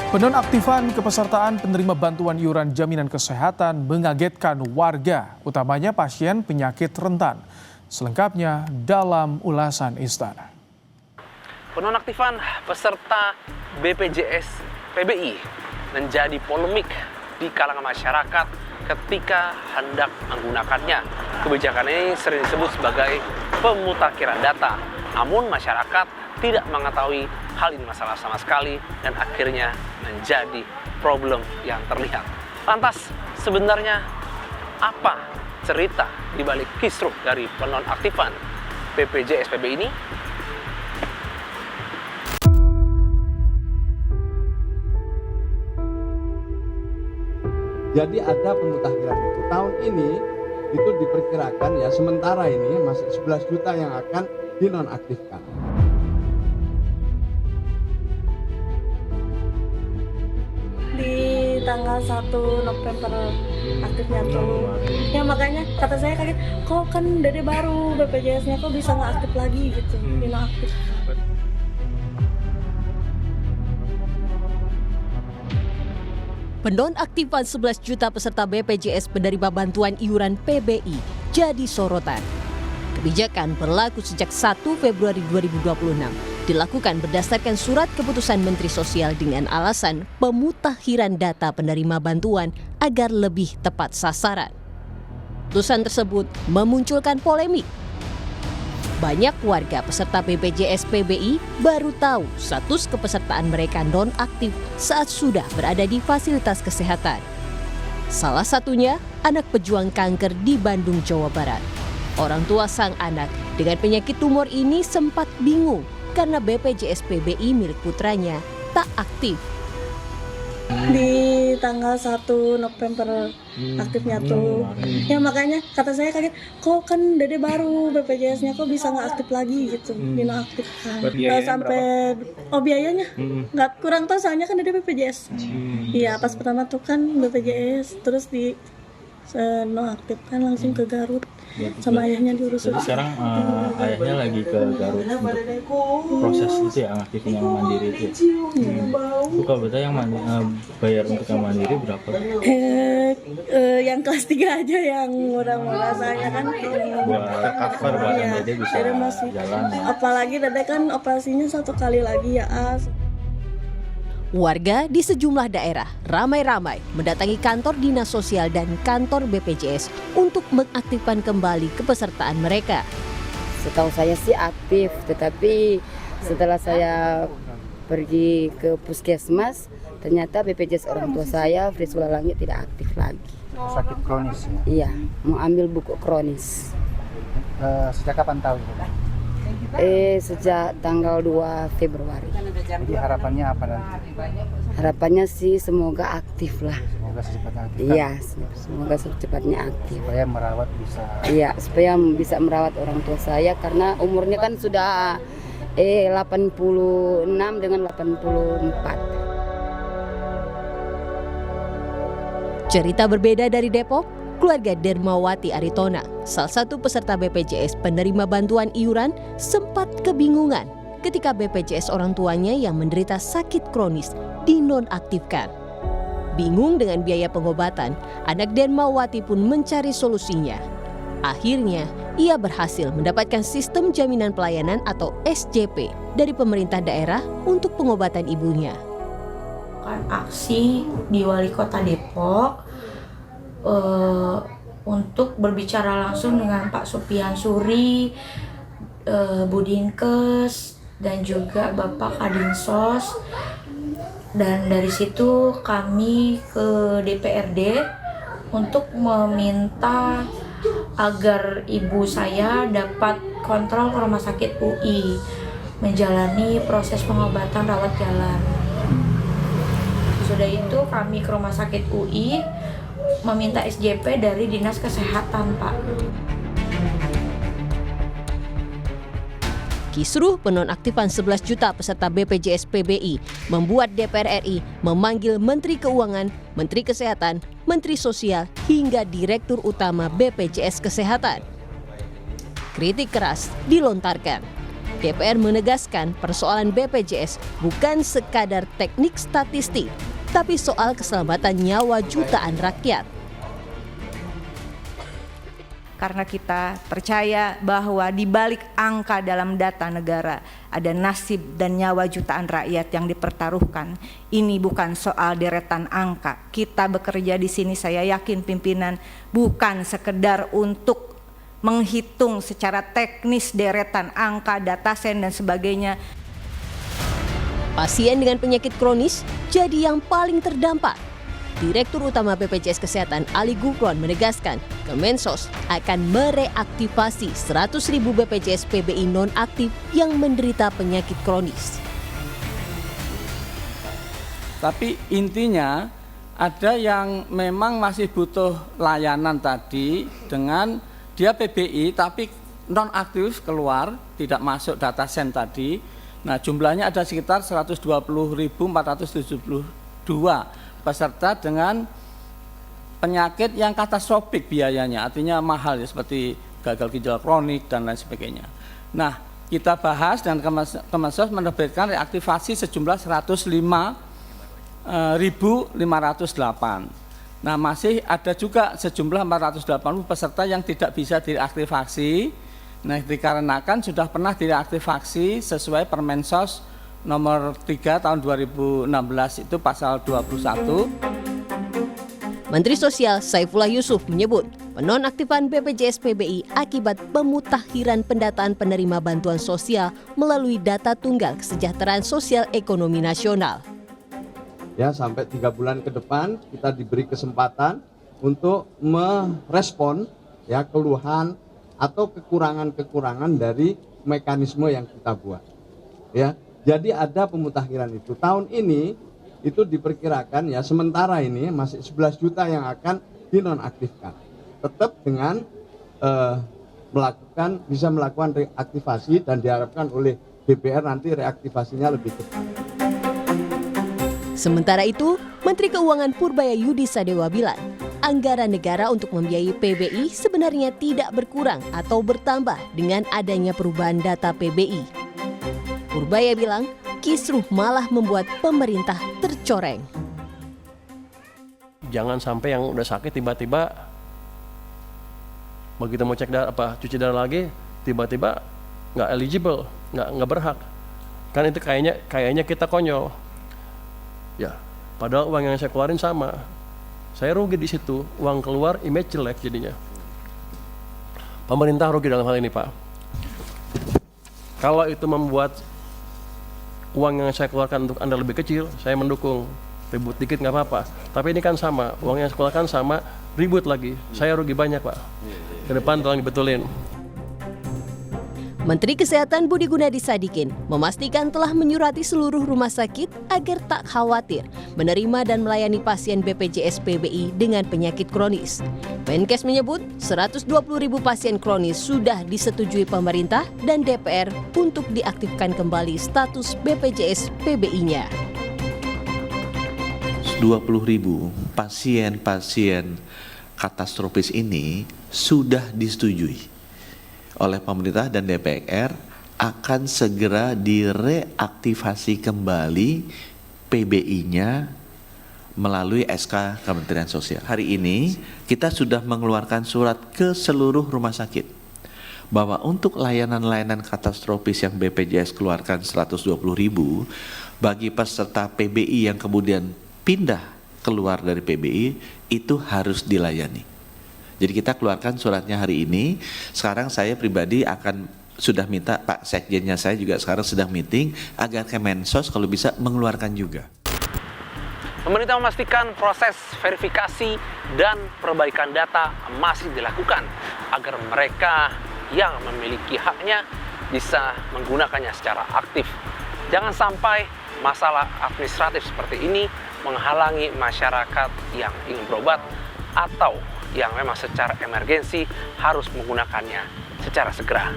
Penonaktifan kepesertaan penerima bantuan iuran jaminan kesehatan mengagetkan warga, utamanya pasien penyakit rentan. Selengkapnya dalam ulasan Istana. Penonaktifan peserta BPJS PBI menjadi polemik di kalangan masyarakat ketika hendak menggunakannya. Kebijakan ini sering disebut sebagai pemutakhiran data, namun masyarakat tidak mengetahui hal ini masalah sama sekali dan akhirnya menjadi problem yang terlihat. Lantas sebenarnya apa cerita di balik kisruh dari penonaktifan BPJS PBI ini? Jadi ada pemutakhiran itu. Tahun ini itu diperkirakan ya sementara ini masih 11 juta yang akan dinonaktifkan. Di tanggal 1 November aktifnya tuh. Ya makanya kata saya kaget, kok kan Dede baru BPJS-nya kok bisa nggak aktif lagi gitu, dinonaktif. Penonaktifan 11 juta peserta BPJS penerima bantuan iuran PBI jadi sorotan. Kebijakan berlaku sejak 1 Februari 2026, dilakukan berdasarkan surat keputusan Menteri Sosial dengan alasan pemutakhiran data penerima bantuan agar lebih tepat sasaran. Keputusan tersebut memunculkan polemik. Banyak warga peserta BPJS PBI baru tahu status kepesertaan mereka non-aktif saat sudah berada di fasilitas kesehatan. Salah satunya anak pejuang kanker di Bandung, Jawa Barat. Orang tua sang anak dengan penyakit tumor ini sempat bingung karena BPJS PBI milik putranya tak aktif. Di tanggal 1 November aktifnya tuh. Ya makanya kata saya kaget, kok kan Dede baru BPJS-nya kok bisa nggak aktif lagi gitu, dinonaktifkan. Sampai biayanya nggak kurang tahu soalnya kan Dede BPJS. Iya pas pertama tuh kan BPJS terus di nonaktifkan langsung ke Garut. Sama ayahnya diurus. Jadi sekarang ayahnya lagi ke Garut untuk proses itu ya, aktifin yang mandiri itu ya. Kalau betul yang bayar untuk yang mandiri berapa? Yang kelas 3 aja yang murah-murah, saya kan buat cover buat yang Dede bisa jalan ya. Apalagi Dede kan operasinya 1 kali lagi ya. Warga di sejumlah daerah ramai-ramai mendatangi kantor dinas sosial dan kantor BPJS untuk mengaktifkan kembali kepesertaan mereka. Setahu saya sih aktif, tetapi setelah saya pergi ke puskesmas, ternyata BPJS orang tua saya, Frisula Langit, tidak aktif lagi. Sakit kronis ya? Iya, mau ambil buku kronis. Sejak kapan tahu? Sejak tanggal 2 Februari. Jadi harapannya apa nanti? Harapannya sih semoga aktif lah. Semoga secepatnya aktif. Iya, semoga secepatnya aktif. Supaya merawat bisa. Iya, supaya bisa merawat orang tua saya karena umurnya kan sudah 86 dengan 84. Cerita berbeda dari Depok. Keluarga Dermawati Aritona, salah satu peserta BPJS penerima bantuan iuran, sempat kebingungan ketika BPJS orang tuanya yang menderita sakit kronis dinonaktifkan. Bingung dengan biaya pengobatan, anak Dermawati pun mencari solusinya. Akhirnya, ia berhasil mendapatkan sistem jaminan pelayanan atau SJP dari pemerintah daerah untuk pengobatan ibunya. Aksi di Wali Kota Depok untuk berbicara langsung dengan Pak Supian Suri, Budinkes, dan juga Bapak Kadinsos. Dan dari situ kami ke DPRD untuk meminta agar ibu saya dapat kontrol ke rumah sakit UI, menjalani proses pengobatan rawat jalan. Sudah itu kami ke rumah sakit UI meminta SJP dari Dinas Kesehatan, Pak. Kisruh penonaktifan 11 juta peserta BPJS PBI membuat DPR RI memanggil Menteri Keuangan, Menteri Kesehatan, Menteri Sosial, hingga Direktur Utama BPJS Kesehatan. Kritik keras dilontarkan. DPR menegaskan persoalan BPJS bukan sekadar teknik statistik, tapi soal keselamatan nyawa jutaan rakyat. Karena kita percaya bahwa di balik angka dalam data negara ada nasib dan nyawa jutaan rakyat yang dipertaruhkan. Ini bukan soal deretan angka. Kita bekerja di sini, saya yakin pimpinan, bukan sekedar untuk menghitung secara teknis deretan angka, datasen dan sebagainya. Pasien dengan penyakit kronis jadi yang paling terdampak. Direktur Utama BPJS Kesehatan Ali Gufron menegaskan Kemensos akan mereaktivasi 100.000 BPJS PBI non-aktif yang menderita penyakit kronis. Tapi intinya ada yang memang masih butuh layanan tadi dengan dia PBI tapi non-aktif keluar, tidak masuk datasen tadi. Nah jumlahnya ada sekitar 120.472 peserta dengan penyakit yang katastrofik biayanya, artinya mahal ya, seperti gagal ginjal kronik dan lain sebagainya. Nah, kita bahas dan Kemensos menerbitkan reaktivasi sejumlah 105.508. Nah, masih ada juga sejumlah 480 peserta yang tidak bisa direaktivasi. Nah, dikarenakan sudah pernah direaktivasi sesuai Permensos nomor 3 tahun 2016 itu pasal 21. Menteri Sosial Saifullah Yusuf menyebut penonaktifan BPJS PBI akibat pemutakhiran pendataan penerima bantuan sosial melalui data tunggal kesejahteraan sosial ekonomi nasional. Ya, sampai 3 bulan ke depan kita diberi kesempatan untuk merespon ya keluhan atau kekurangan-kekurangan dari mekanisme yang kita buat. Ya. Jadi ada pemutakhiran itu. Tahun ini itu diperkirakan ya sementara ini masih 11 juta yang akan dinonaktifkan. Tetap dengan bisa melakukan reaktivasi dan diharapkan oleh DPR nanti reaktivasinya lebih cepat. Sementara itu, Menteri Keuangan Purbaya Yudi Sadewa bilang, anggaran negara untuk membiayai PBI sebenarnya tidak berkurang atau bertambah dengan adanya perubahan data PBI. Purbaya bilang, kisruh malah membuat pemerintah tercoreng. Jangan sampai yang udah sakit tiba-tiba begitu mau cek darah cuci darah lagi tiba-tiba nggak eligible, nggak berhak. Kan itu kayaknya kita konyol. Ya, padahal uang yang saya keluarin sama. Saya rugi di situ, uang keluar image jelek jadinya. Pemerintah rugi dalam hal ini, Pak. Kalau itu membuat uang yang saya keluarkan untuk Anda lebih kecil, saya mendukung. Ribut dikit nggak apa-apa. Tapi ini kan sama, uang yang saya keluarkan sama, ribut lagi. Saya rugi banyak, Pak. Ke depan tolong dibetulin. Menteri Kesehatan Budi Gunadi Sadikin memastikan telah menyurati seluruh rumah sakit agar tak khawatir menerima dan melayani pasien BPJS PBI dengan penyakit kronis. Menkes menyebut 120.000 pasien kronis sudah disetujui pemerintah dan DPR untuk diaktifkan kembali status BPJS PBI-nya. 20.000 pasien-pasien katastrofis ini sudah disetujui oleh pemerintah dan DPR akan segera direaktivasi kembali PBI-nya melalui SK Kementerian Sosial. Hari ini kita sudah mengeluarkan surat ke seluruh rumah sakit bahwa untuk layanan-layanan katastrofis yang BPJS keluarkan 120.000 bagi peserta PBI yang kemudian pindah keluar dari PBI itu harus dilayani. Jadi kita keluarkan suratnya hari ini. Sekarang saya pribadi sudah minta Pak Sekjennya saya juga sekarang sedang meeting agar Kemensos kalau bisa mengeluarkan juga. Pemerintah memastikan proses verifikasi dan perbaikan data masih dilakukan agar mereka yang memiliki haknya bisa menggunakannya secara aktif. Jangan sampai masalah administratif seperti ini menghalangi masyarakat yang ingin berobat atau yang memang secara emergensi harus menggunakannya secara segera.